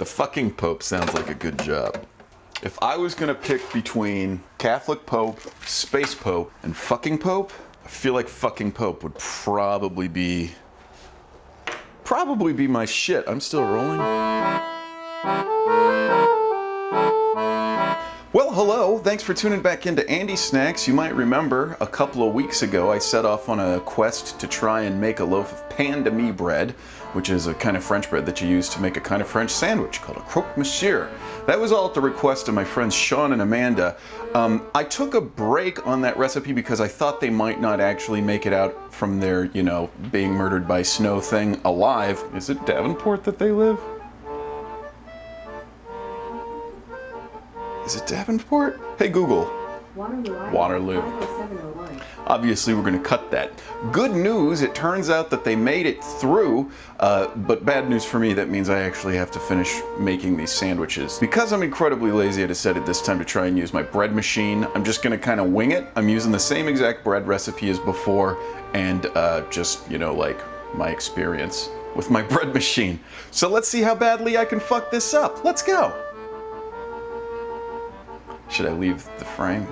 The fucking Pope sounds like a good job. If I was gonna pick between Catholic Pope, Space Pope, and fucking Pope, I feel like fucking Pope would probably be my shit. I'm still rolling. Well, hello. Thanks for tuning back into Andy Snacks. You might remember a couple of weeks ago I set off on a quest to try and make a loaf of pain de mie bread, which is a kind of French bread that you use to make a kind of French sandwich called a Croque Monsieur. That was all at the request of my friends Sean and Amanda. I took a break on that recipe because I thought they might not actually make it out from their, being murdered by snow thing alive. Is it Davenport that they live? Is it Davenport? Hey Google. Waterloo. Obviously we're going to cut that. Good news, it turns out that they made it through, but bad news for me, that means I actually have to finish making these sandwiches. Because I'm incredibly lazy, I decided this time to try and use my bread machine. I'm just going to kind of wing it. I'm using the same exact bread recipe as before, and just, like my experience with my bread machine. So let's see how badly I can fuck this up. Let's go. Should I leave the frame?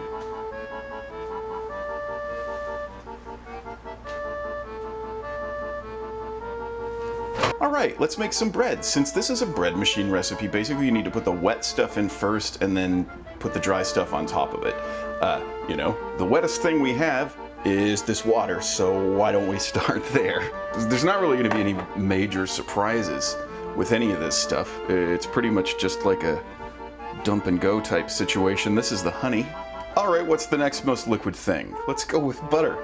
All right, let's make some bread. Since this is a bread machine recipe, basically you need to put the wet stuff in first and then put the dry stuff on top of it. The wettest thing we have is this water, so why don't we start there? There's not really gonna be any major surprises with any of this stuff. It's pretty much just like a dump and go type situation. This is the honey. All right, what's the next most liquid thing? Let's go with butter.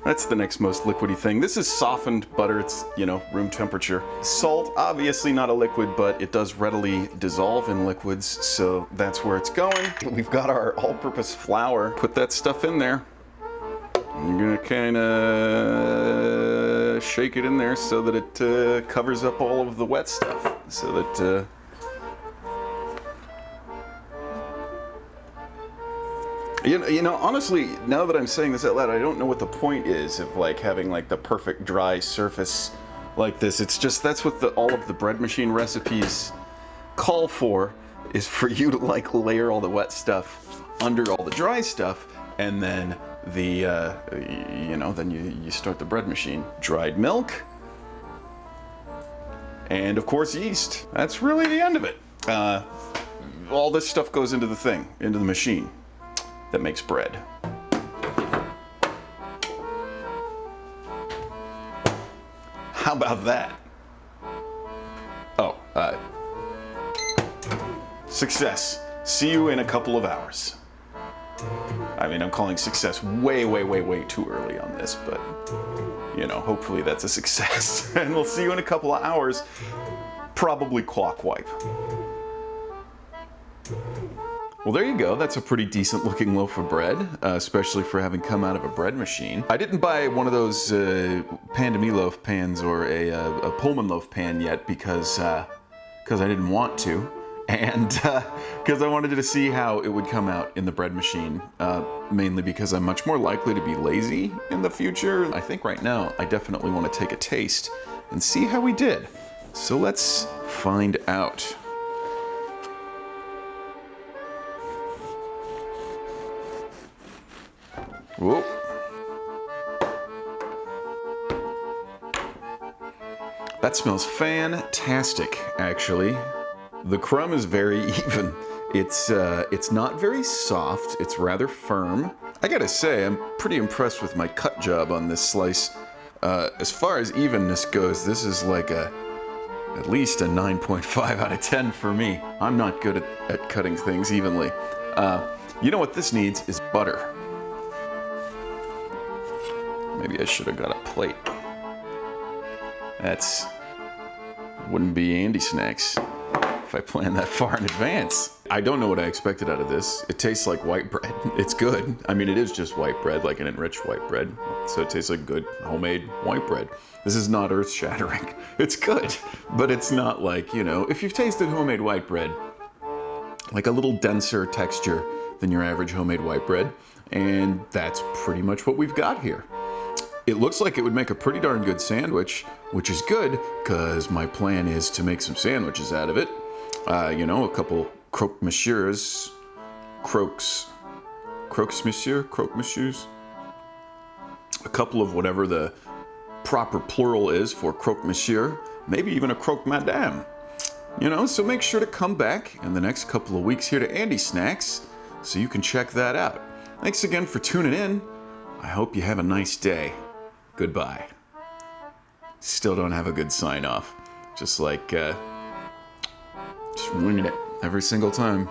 That's the next most liquidy thing. This is softened butter. It's, room temperature. Salt, obviously not a liquid, but it does readily dissolve in liquids, so that's where it's going. We've got our all-purpose flour. Put that stuff in there. I'm gonna kind of shake it in there so that it covers up all of the wet stuff, so that honestly, now that I'm saying this out loud, I don't know what the point is of having the perfect dry surface like this. It's just that's what all of the bread machine recipes call for, is for you to layer all the wet stuff under all the dry stuff, and then then you start the bread machine. Dried milk, and of course yeast. That's really the end of it. All this stuff goes into the machine that makes bread. How about that? Oh, success. See you in a couple of hours. I mean, I'm calling success way too early on this, but hopefully that's a success. And we'll see you in a couple of hours, probably clock wipe. Well, there you go. That's a pretty decent looking loaf of bread, especially for having come out of a bread machine. I didn't buy one of those pan de mie loaf pans or a Pullman loaf pan yet because I didn't want to, and because I wanted to see how it would come out in the bread machine, mainly because I'm much more likely to be lazy in the future. I think right now I definitely want to take a taste and see how we did. So let's find out. Whoa. That smells fantastic, actually. The crumb is very even. It's not very soft, it's rather firm. I gotta say, I'm pretty impressed with my cut job on this slice. As far as evenness goes, this is at least a 9.5 out of 10 for me. I'm not good at cutting things evenly. You know what this needs is butter. Maybe I should have got a plate. Wouldn't be Andy Snacks if I planned that far in advance. I don't know what I expected out of this. It tastes like white bread. It's good. I mean, it is just white bread, like an enriched white bread. So it tastes like good homemade white bread. This is not earth-shattering. It's good, but it's not if you've tasted homemade white bread, like a little denser texture than your average homemade white bread, and that's pretty much what we've got here. It looks like it would make a pretty darn good sandwich, which is good, because my plan is to make some sandwiches out of it. A couple Croque Monsieurs, Croques Monsieur, Croque Monsieurs. A couple of whatever the proper plural is for Croque Monsieur, maybe even a Croque Madame. So make sure to come back in the next couple of weeks here to Andy Snacks so you can check that out. Thanks again for tuning in. I hope you have a nice day. Goodbye. Still don't have a good sign off. Just winging it every single time.